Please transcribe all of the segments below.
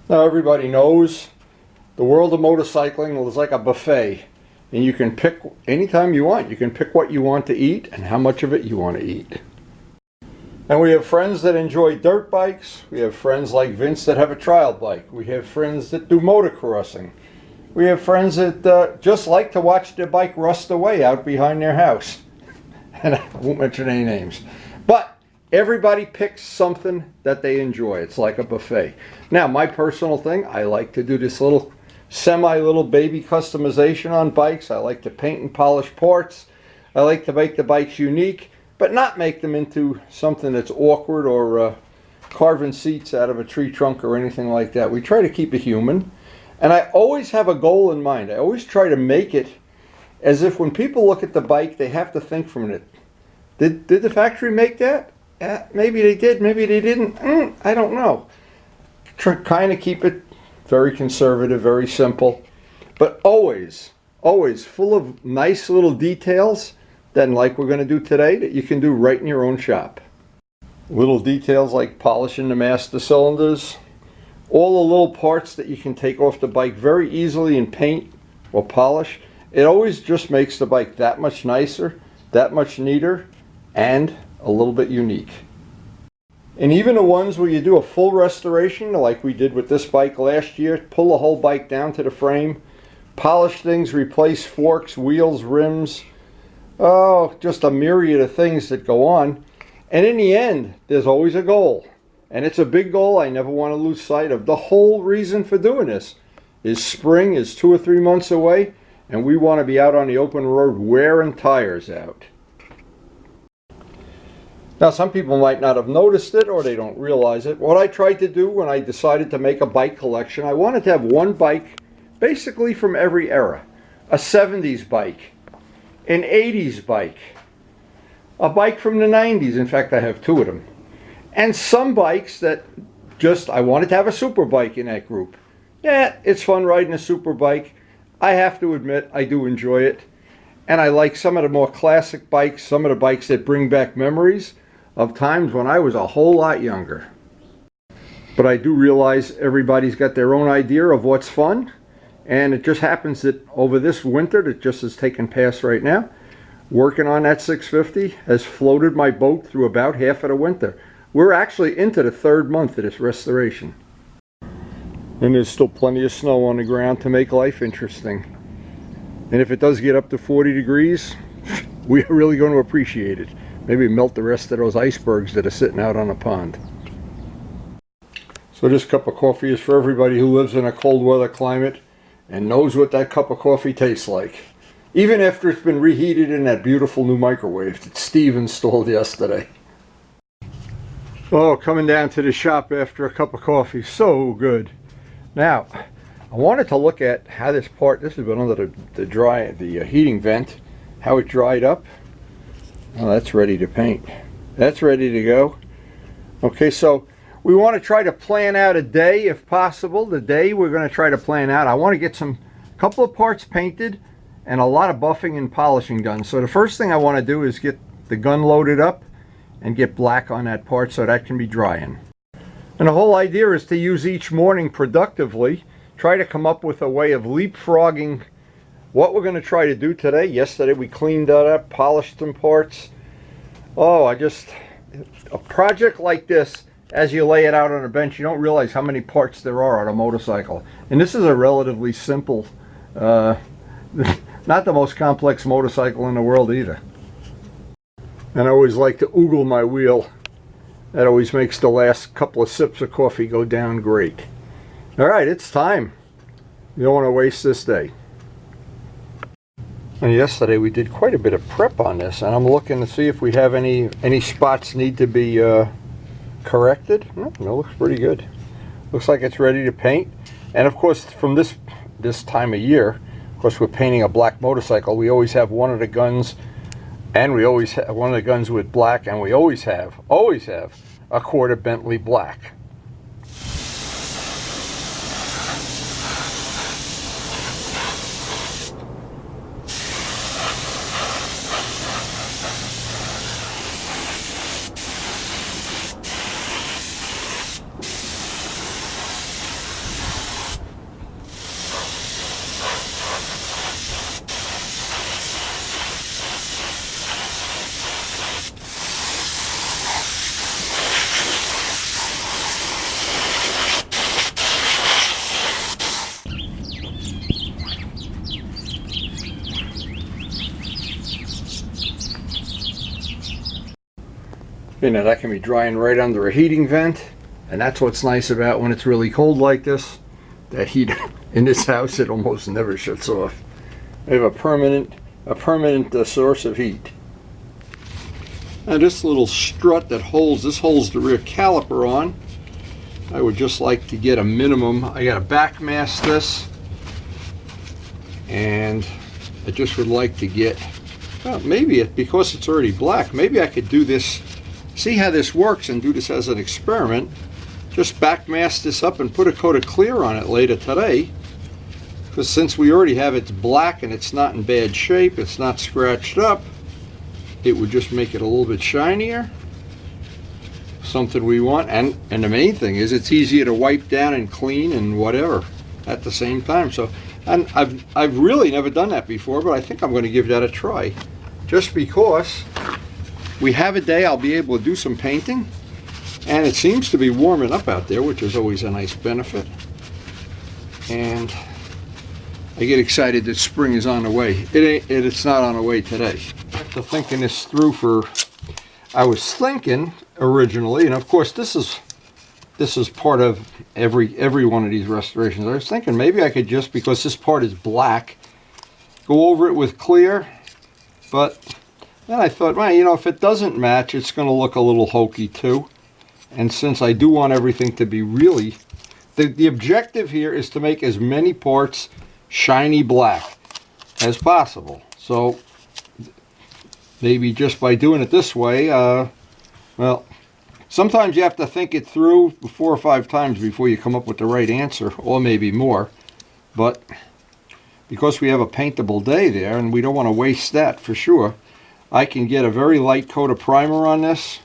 Now everybody knows the world of motorcycling is like a buffet, and you can pick anytime you want. You can pick what you want to eat and how much of it you want to eat. And we have friends that enjoy dirt bikes. We have friends like Vince that have a trial bike. We have friends that do motocrossing. We have friends that just like to watch their bike rust away out behind their house. And I won't mention any names. But everybody picks something that they enjoy. It's like a buffet. Now, my personal thing, I like to do this little baby customization on bikes. I like to paint and polish parts. I like to make the bikes unique, but not make them into something that's awkward or carving seats out of a tree trunk or anything like that. We try to keep it human. And I always have a goal in mind. I always try to make it as if when people look at the bike, they have to think from it. Did the factory make that? Maybe they did, maybe they didn't. I don't know. Kind of keep it very conservative, very simple. But always full of nice little details that, like we're going to do today, that you can do right in your own shop. Little details like polishing the master cylinders. All the little parts that you can take off the bike very easily and paint or polish. It always just makes the bike that much nicer, that much neater, and a little bit unique. And even the ones where you do a full restoration, like we did with this bike last year, pull the whole bike down to the frame, polish things, replace forks, wheels, rims, just a myriad of things that go on. And in the end, there's always a goal. And it's a big goal I never want to lose sight of. The whole reason for doing this is spring is 2 or 3 months away, and we want to be out on the open road wearing tires out. Now, some people might not have noticed it, or they don't realize it. What I tried to do when I decided to make a bike collection, I wanted to have one bike basically from every era. A 70s bike, an 80s bike, a bike from the 90s. In fact, I have 2 of them. And some bikes that I wanted to have a super bike in that group. Yeah, it's fun riding a super bike. I have to admit, I do enjoy it. And I like some of the more classic bikes, some of the bikes that bring back memories of times when I was a whole lot younger. But I do realize everybody's got their own idea of what's fun. And it just happens that over this winter that just is taking past right now, working on that 650 has floated my boat through about half of the winter. We're actually into the 3rd month of this restoration. And there's still plenty of snow on the ground to make life interesting. And if it does get up to 40 degrees, we're really going to appreciate it. Maybe melt the rest of those icebergs that are sitting out on the pond. So this cup of coffee is for everybody who lives in a cold weather climate and knows what that cup of coffee tastes like. Even after it's been reheated in that beautiful new microwave that Steve installed yesterday. Oh, coming down to the shop after a cup of coffee, so good. Now, I wanted to look at how this has been under the heating vent, how it dried up. Oh, that's ready to paint. That's ready to go. Okay, so we want to try to plan out a day if possible. The day we're going to try to plan out, I want to get a couple of parts painted and a lot of buffing and polishing done. So the first thing I want to do is get the gun loaded up and get black on that part so that can be drying. And the whole idea is to use each morning productively, try to come up with a way of leapfrogging what we're going to try to do today. Yesterday we cleaned that up, polished some parts. Oh, a project like this, as you lay it out on a bench, you don't realize how many parts there are on a motorcycle. And this is a relatively simple, not the most complex motorcycle in the world either. And I always like to oogle my wheel. That always makes the last couple of sips of coffee go down great. All right, it's time. You don't want to waste this day. And yesterday we did quite a bit of prep on this, and I'm looking to see if we have any spots need to be corrected. No, it looks pretty good. Looks like it's ready to paint. And of course, from this time of year, of course, we're painting a black motorcycle. We always have one of the guns. And we always have one of the guns with black, and we always have a quarter Bentley black. You know, that can be drying right under a heating vent, and that's what's nice about when it's really cold like this. That heat in this house, it almost never shuts off. We have a permanent source of heat. Now this little strut that holds the rear caliper on, I would just like to get a minimum. I got to back mask this, and I just would like to get, well, maybe because it's already black, maybe I could do this, see how this works and do this as an experiment. Just back mask this up and put a coat of clear on it later today, because since we already have it's black and it's not in bad shape, it's not scratched up, it would just make it a little bit shinier. Something we want, and the main thing is it's easier to wipe down and clean and whatever at the same time. So, and I've really never done that before, but I think I'm going to give that a try, just because we have a day I'll be able to do some painting, and it seems to be warming up out there, which is always a nice benefit. And I get excited that spring is on the way. It's not on the way today. After thinking this through I was thinking originally, and of course this is part of every one of these restorations. I was thinking maybe I could just, because this part is black, go over it with clear, but then I thought, well, you know, if it doesn't match, it's going to look a little hokey too. And since I do want everything to be really, the objective here is to make as many parts shiny black as possible. So maybe just by doing it this way, well, sometimes you have to think it through 4 or 5 times before you come up with the right answer, or maybe more. But because we have a paintable day there, and we don't want to waste that for sure, I can get a very light coat of primer on this,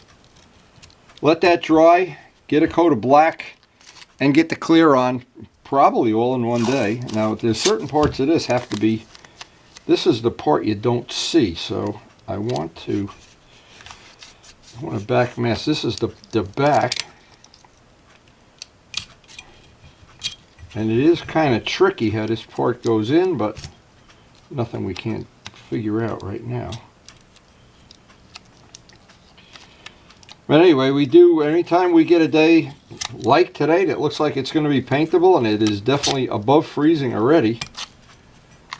let that dry, get a coat of black, and get the clear on, probably all in one day. Now, there's certain parts of this have to be, this is the part you don't see, so I want to back mask. This is the back, and it is kind of tricky how this part goes in, but nothing we can't figure out right now. But anyway, we do, anytime we get a day like today that looks like it's going to be paintable, and it is definitely above freezing already,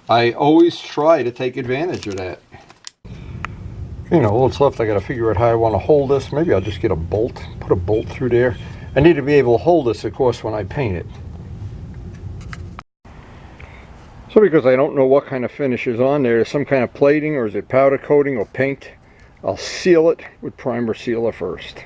I always try to take advantage of that. You know, all that's left, I got to figure out how I want to hold this. Maybe I'll just get a bolt, put a bolt through there. I need to be able to hold this, of course, when I paint it. So because I don't know what kind of finish is on there, is some kind of plating, or is it powder coating or paint, I'll seal it with primer sealer first.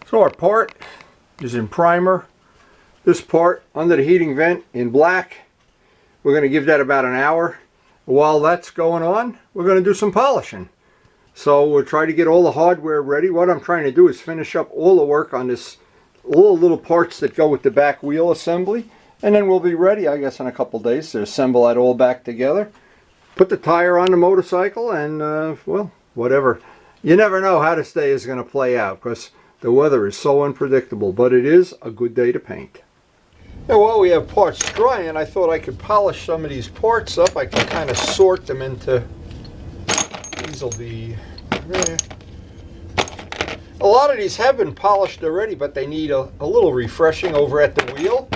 So our part is in primer. This part under the heating vent in black. We're going to give that about an hour. While that's going on, we're going to do some polishing. So we'll try to get all the hardware ready. What I'm trying to do is finish up all the work on this, all the little parts that go with the back wheel assembly. And then we'll be ready, I guess, in a couple days to assemble that all back together. Put the tire on the motorcycle and, well, whatever. You never know how this day is going to play out, because the weather is so unpredictable, but it is a good day to paint. Now, while we have parts drying, I thought I could polish some of these parts up. I can kind of sort them into, these will be, a lot of these have been polished already, but they need a little refreshing over at the wheel.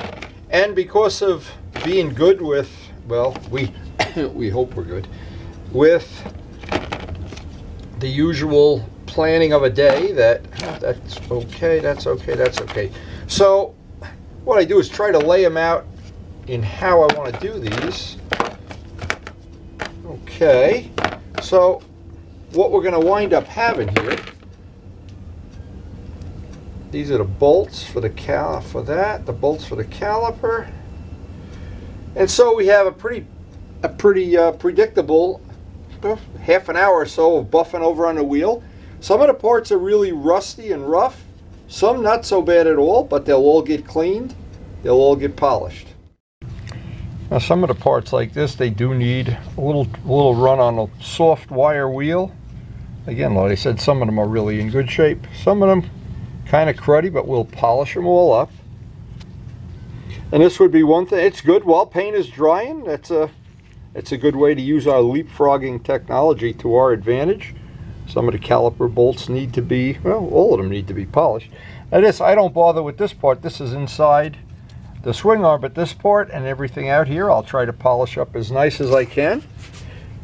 And because of being good with, well, we hope we're good, with the usual planning of a day, that's okay. So what I do is try to lay them out in how I want to do these. Okay, so what we're going to wind up having here, these are the bolts for the the bolts for the caliper, and so we have a pretty predictable half an hour or so of buffing over on the wheel. Some of the parts are really rusty and rough, some not so bad at all, but they'll all get cleaned, they'll all get polished. Now some of the parts like this, they do need a little run on a soft wire wheel. Again, like I said, some of them are really in good shape. Some of them kind of cruddy, but we'll polish them all up. And this would be one thing. It's good while paint is drying. It's a good way to use our leapfrogging technology to our advantage. Some of the caliper bolts need to be, well, all of them need to be polished. Now this, I don't bother with this part. This is inside the swing arm, but this part and everything out here, I'll try to polish up as nice as I can.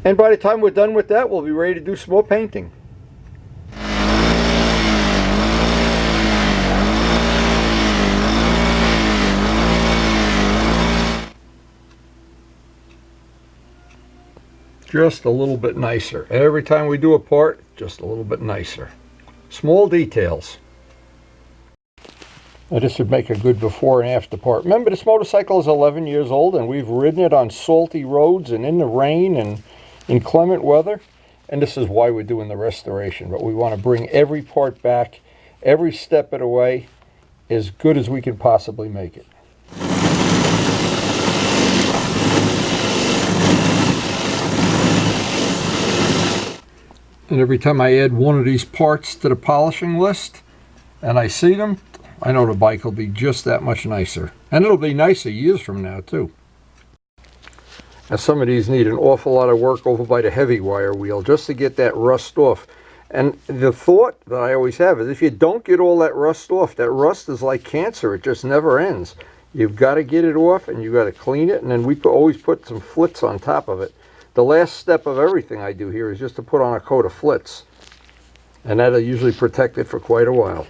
And by the time we're done with that, we'll be ready to do some more painting. Just a little bit nicer. Every time we do a part, just a little bit nicer. Small details. Now this would make a good before and after part. Remember, this motorcycle is 11 years old and we've ridden it on salty roads and in the rain and inclement weather. And this is why we're doing the restoration. But we want to bring every part back, every step of the way, as good as we can possibly make it. And every time I add one of these parts to the polishing list and I see them, I know the bike will be just that much nicer. And it'll be nicer years from now too. Now some of these need an awful lot of work over by the heavy wire wheel just to get that rust off. And the thought that I always have is if you don't get all that rust off, that rust is like cancer. It just never ends. You've got to get it off and you've got to clean it. And then we always put some flits on top of it. The last step of everything I do here is just to put on a coat of flits. And that'll usually protect it for quite a while.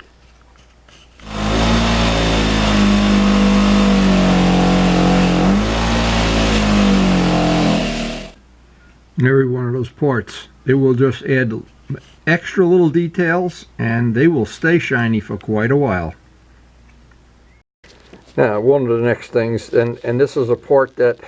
Every one of those parts, it will just add extra little details and they will stay shiny for quite a while. Now one of the next things, and this is a part that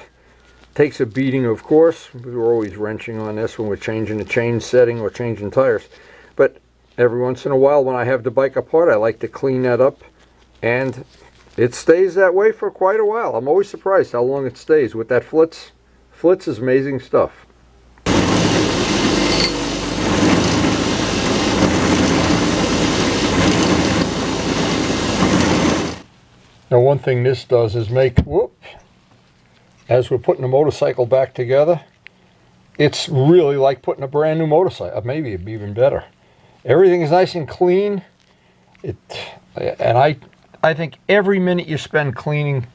takes a beating, of course. We're always wrenching on this when we're changing the chain setting or changing tires, but every once in a while when I have the bike apart, I like to clean that up, and it stays that way for quite a while. I'm always surprised how long it stays with that flits. Flits is amazing stuff. Now one thing this does is make, as we're putting the motorcycle back together, it's really like putting a brand new motorcycle. Maybe it'd be even better. Everything is nice and clean. And I think every minute you spend cleaning,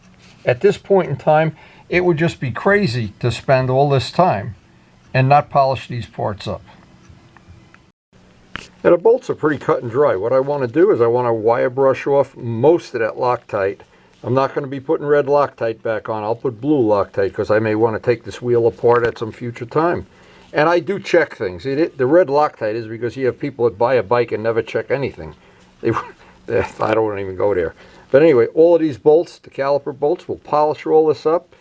at this point in time, it would just be crazy to spend all this time and not polish these parts up. Now the bolts are pretty cut and dry. What I want to do is I want to wire brush off most of that Loctite. I'm not going to be putting red Loctite back on. I'll put blue Loctite because I may want to take this wheel apart at some future time. And I do check things. The red Loctite is because you have people that buy a bike and never check anything. I don't want to even go there. But anyway, all of these bolts, the caliper bolts, we'll polish all this up,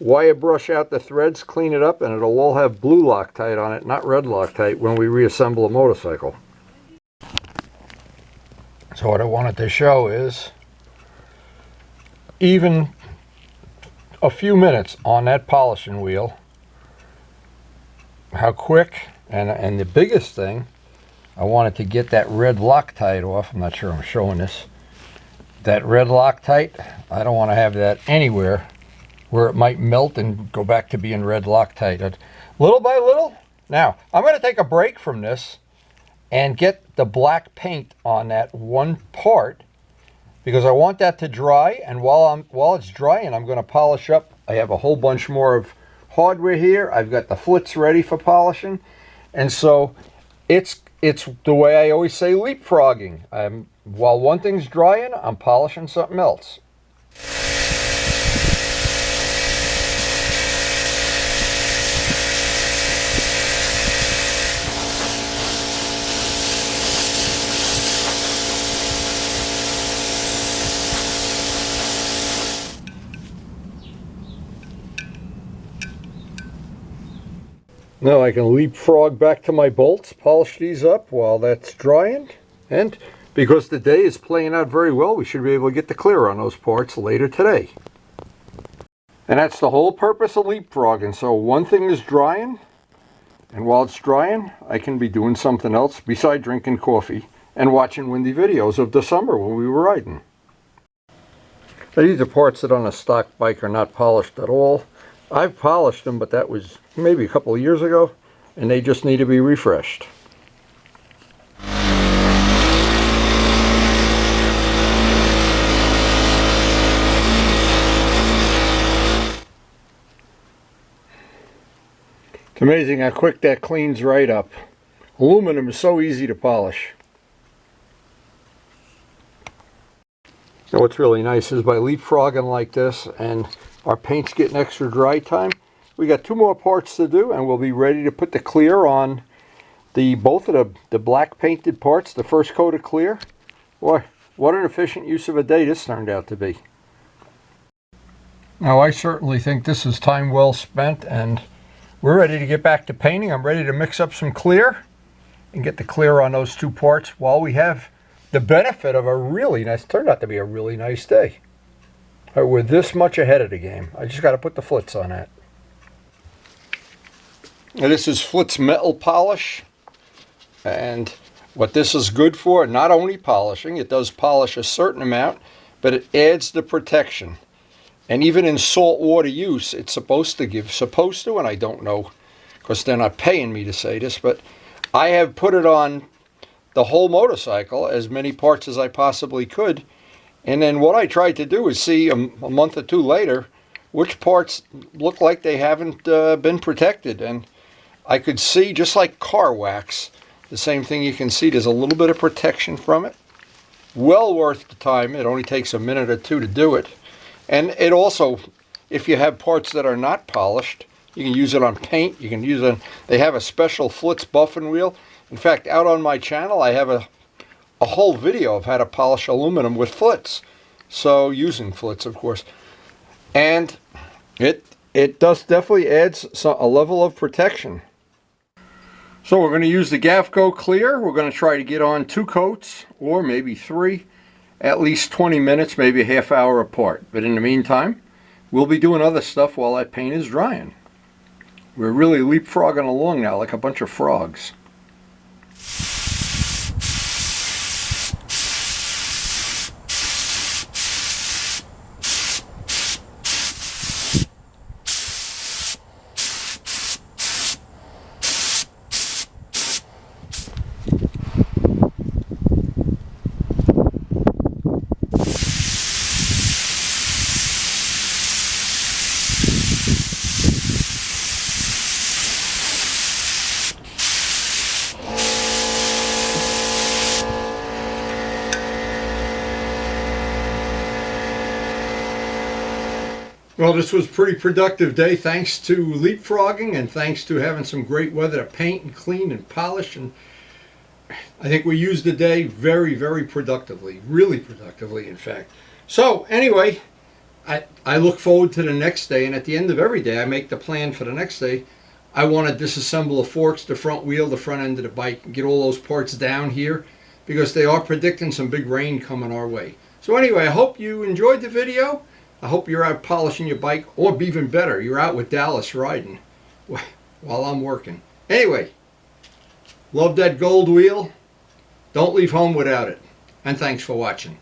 wire brush out the threads, clean it up, and it'll all have blue Loctite on it, not red Loctite, when we reassemble a motorcycle. So what I wanted to show is even a few minutes on that polishing wheel, how quick, and the biggest thing, I wanted to get that red Loctite off. I'm not sure I'm showing this. That red Loctite, I don't want to have that anywhere where it might melt and go back to being red Loctite. Little by little. Now, I'm going to take a break from this and get the black paint on that one part because I want that to dry, and while it's drying, I'm going to polish up. I have a whole bunch more of hardware here. I've got the flits ready for polishing, and so it's the way I always say, leapfrogging. While one thing's drying, I'm polishing something else. Now I can leapfrog back to my bolts, polish these up while that's drying, and because the day is playing out very well, we should be able to get the clear on those parts later today. And that's the whole purpose of leapfrogging. So one thing is drying, and while it's drying, I can be doing something else besides drinking coffee and watching windy videos of the summer when we were riding. Now, these are parts that on a stock bike are not polished at all. I've polished them, but that was maybe a couple of years ago, and they just need to be refreshed. It's amazing how quick that cleans right up. Aluminum is so easy to polish. Now what's really nice is by leapfrogging like this and our paint's getting extra dry time, we got 2 more parts to do and we'll be ready to put the clear on both of the black painted parts, the first coat of clear. Boy, what an efficient use of a day this turned out to be. Now I certainly think this is time well spent, and we're ready to get back to painting. I'm ready to mix up some clear and get the clear on those 2 parts while we have the benefit of a really nice, turned out to be a really nice day. We're this much ahead of the game. I just got to put the flits on that. Now this is Flitz metal polish, and what this is good for, not only polishing, it does polish a certain amount, but it adds the protection. And even in saltwater use, it's supposed to, and I don't know, because they're not paying me to say this, but I have put it on the whole motorcycle, as many parts as I possibly could, and then what I tried to do is see a month or 2 later which parts look like they haven't been protected. And I could see, just like car wax, the same thing, you can see there's a little bit of protection from it. Well worth the time. It only takes a minute or 2 to do it. And it also, if you have parts that are not polished, you can use it on paint. You can use it, they have a special Flitz buffing wheel. In fact, out on my channel, I have a whole video of how to polish aluminum with Flitz. So, using Flitz, of course. And it does definitely adds a level of protection. So we're going to use the Gavco Clear. We're going to try to get on 2 coats, or maybe 3, at least 20 minutes, maybe a half hour apart. But in the meantime, we'll be doing other stuff while that paint is drying. We're really leapfrogging along now like a bunch of frogs. Well, this was a pretty productive day, thanks to leapfrogging and thanks to having some great weather to paint and clean and polish. And I think we used the day very, very productively, really productively, in fact. So anyway, I look forward to the next day, and at the end of every day I make the plan for the next day. I want to disassemble the forks, the front wheel, the front end of the bike, and get all those parts down here, because they are predicting some big rain coming our way. So anyway, I hope you enjoyed the video. I hope you're out polishing your bike, or even better, you're out with Dallas riding while I'm working. Anyway, love that gold wheel. Don't leave home without it. And thanks for watching.